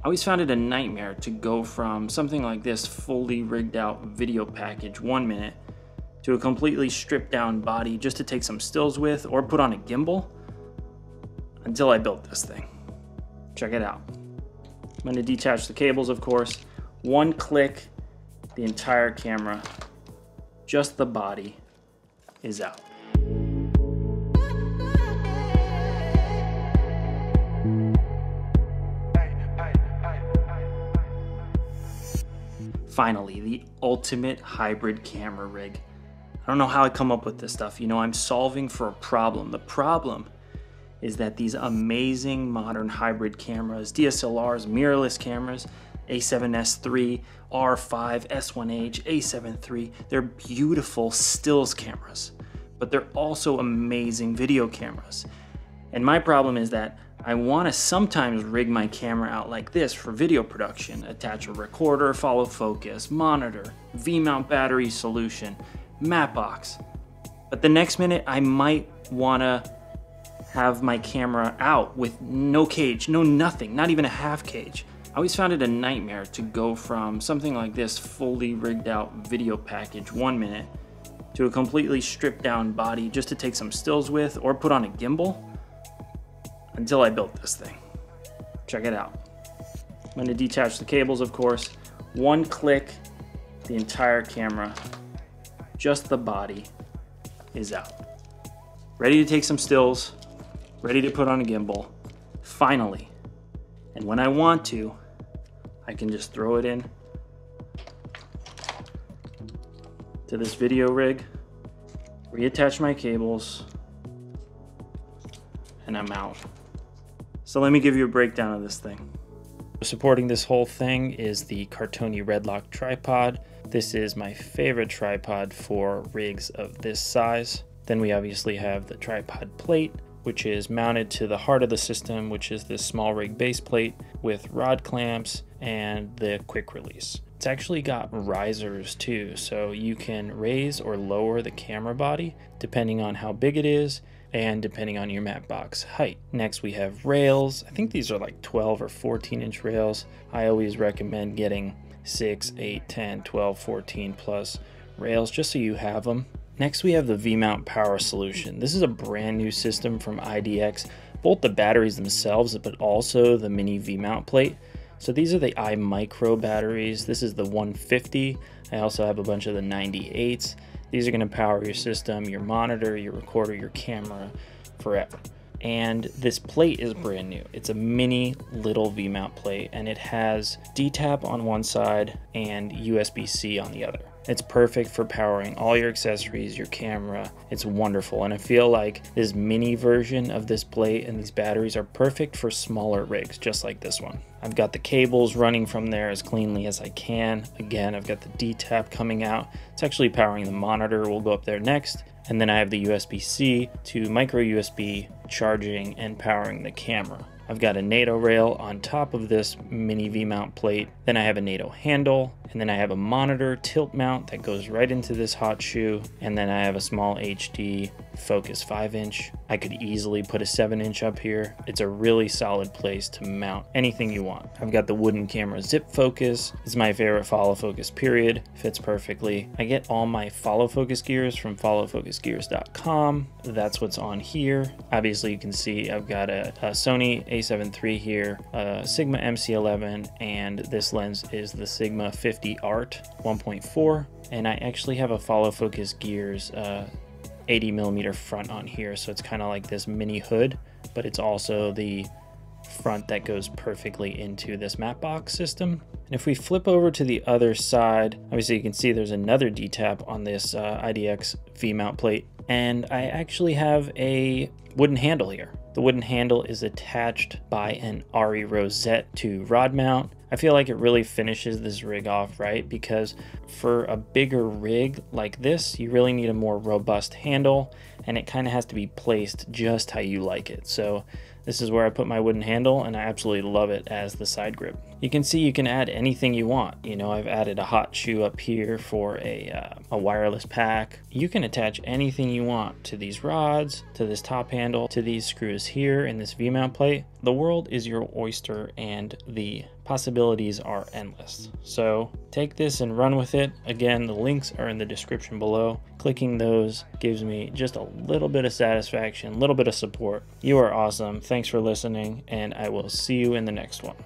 I always found it a nightmare to go from something like this fully rigged out video package 1 minute to a completely stripped down body just to take some stills with or put on a gimbal until I built this thing. Check it out. I'm going to detach the cables, of course. One click, the entire camera, just the body, is out. Finally, the ultimate hybrid camera rig. I don't know how I come up with this stuff. You know, I'm solving for a problem. The problem is that these amazing modern hybrid cameras, DSLRs, mirrorless cameras, A7S3, R5, S1H, A7 III, they're beautiful stills cameras, but they're also amazing video cameras. And my problem is that I want to sometimes rig my camera out like this for video production, attach a recorder, follow focus, monitor, V-mount battery solution, matte box. But the next minute I might want to have my camera out with no cage, no nothing, not even a half cage. I always found it a nightmare to go from something like this fully rigged out video package 1 minute to a completely stripped down body just to take some stills with or put on a gimbal until I built this thing. Check it out. I'm going to detach the cables, of course. One click, the entire camera, just the body, is out. Ready to take some stills, ready to put on a gimbal, finally. And when I want to, I can just throw it in to this video rig, reattach my cables, and I'm out. So let me give you a breakdown of this thing. Supporting this whole thing is the Cartoni Redlock Tripod. This is my favorite tripod for rigs of this size. Then we obviously have the tripod plate, which is mounted to the heart of the system, which is this small rig base plate with rod clamps and the quick release. It's actually got risers too, so you can raise or lower the camera body depending on how big it is and depending on your matte box height. Next we have rails. I think these are like 12 or 14 inch rails. I always recommend getting 6, 8, 10, 12, 14 plus rails just so you have them. Next we have the V-mount power solution. This is a brand new system from IDX, both the batteries themselves but also the mini V-mount plate. So these are the iMicro batteries. This is the 150. I also have a bunch of the 98s. These are going to power your system, your monitor, your recorder, your camera forever. And this plate is brand new. It's a mini little V-mount plate and it has D-tap on one side and USB-C on the other. It's perfect for powering all your accessories, your camera. It's wonderful. And I feel like this mini version of this plate and these batteries are perfect for smaller rigs, just like this one. I've got the cables running from there as cleanly as I can. Again, I've got the D-tap coming out. It's actually powering the monitor. We'll go up there next. And then I have the USB-C to micro USB charging and powering the camera. I've got a NATO rail on top of this mini V-mount plate. Then I have a NATO handle, and then I have a monitor tilt mount that goes right into this hot shoe. And then I have a small HD focus 5-inch. I could easily put a 7-inch up here. It's a really solid place to mount anything you want. I've got the wooden camera zip focus. It's my favorite follow focus period. Fits perfectly. I get all my follow focus gears from followfocusgears.com. That's what's on here. Obviously you can see I've got a Sony A7 III here, a Sigma MC11, and this lens is the Sigma 50 Art 1.4. And I actually have a follow focus gears 80mm front on here, so it's kind of like this mini hood, but it's also the front that goes perfectly into this matte box system. And if we flip over to the other side, obviously you can see there's another D-tap on this IDX V-mount plate, and I actually have a wooden handle here. The wooden handle is attached by an RE rosette to rod mount. I feel like it really finishes this rig off right, because for a bigger rig like this, you really need a more robust handle, and it kind of has to be placed just how you like it. So this is where I put my wooden handle, and I absolutely love it as the side grip. You can see you can add anything you want. You know, I've added a hot shoe up here for a wireless pack. You can attach anything you want to these rods, to this top handle, to these screws here in this V-mount plate. The world is your oyster, and the possibilities are endless. So take this and run with it. Again, the links are in the description below. Clicking those gives me just a little bit of satisfaction, a little bit of support. You are awesome. Thanks for listening, and I will see you in the next one.